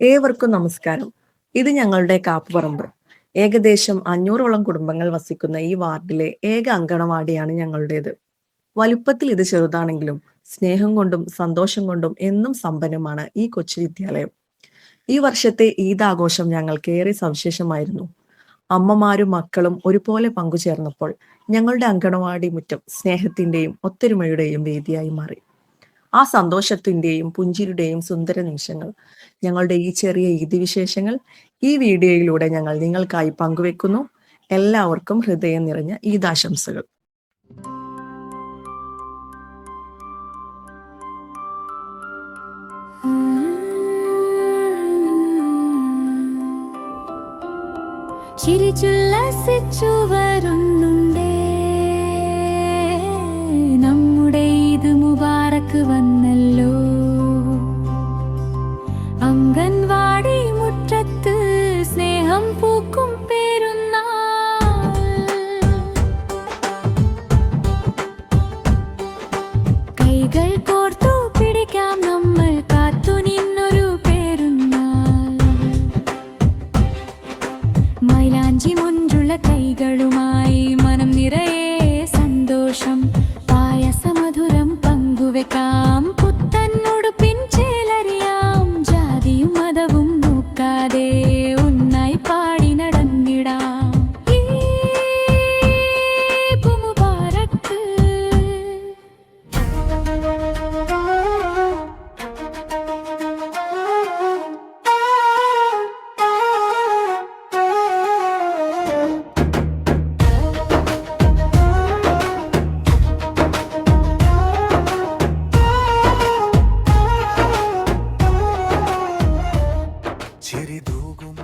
ഏവർക്കും നമസ്കാരം. ഇത് ഞങ്ങളുടെ കാപ്പുപറമ്പ്. ഏകദേശം 500ഓളം കുടുംബങ്ങൾ വസിക്കുന്ന ഈ വാർഡിലെ ഏക അങ്കണവാടിയാണ് ഞങ്ങളുടേത്. വലുപ്പത്തിൽ ഇത് ചെറുതാണെങ്കിലും സ്നേഹം കൊണ്ടും സന്തോഷം കൊണ്ടും എന്നും സമ്പന്നമാണ് ഈ കൊച്ചു വിദ്യാലയം. ഈ വർഷത്തെ ഈദ് ആഘോഷം ഞങ്ങൾക്ക് ഏറെ സവിശേഷമായിരുന്നു. അമ്മമാരും മക്കളും ഒരുപോലെ പങ്കുചേർന്നപ്പോൾ ഞങ്ങളുടെ അങ്കണവാടി മുറ്റം സ്നേഹത്തിന്റെയും ഒത്തൊരുമയുടെയും വേദിയായി മാറി. ആ സന്തോഷത്തിന്റെയും പുഞ്ചിരിയുടെയും സുന്ദര നിമിഷങ്ങൾ, ഞങ്ങളുടെ ഈ ചെറിയ ഈദ് വിശേഷങ്ങൾ ഈ വീഡിയോയിലൂടെ ഞങ്ങൾ നിങ്ങൾക്കായി പങ്കുവെക്കുന്നു. എല്ലാവർക്കും ഹൃദയം നിറഞ്ഞ ഈദാശംസകൾ. ചിരിച്ചുല്ലസിച്ചു വരുന്നുണ്ടേ, നമ്മുടെ ഈദ് മുബാറക്ക് വന്നല്ലോ. അംഗൻവാടി മുറ്റത്ത് സ്നേഹം പൂക്കും പെരുന്നാൾ. കൈകൾ കോർത്തു പിടിക്കാം നമ്മൾ, കാത്തു നിന്നൊരു പെരുന്നാൾ. മൈലാഞ്ചി മുഞ്ചുള്ള കൈകളുമായി മനം നിറയെ സന്തോഷം. പായസമധുരം പങ്കുവെക്കാം, പുത്തൻ ഉടുപ്പിൻ ചേലറിയാം. ജാതിയും മതവും നോക്കാതെ ഒന്നായി പാടി നടന്നിടാം. ഈദ് മുബാറക്ക്. ചിരി തൂകും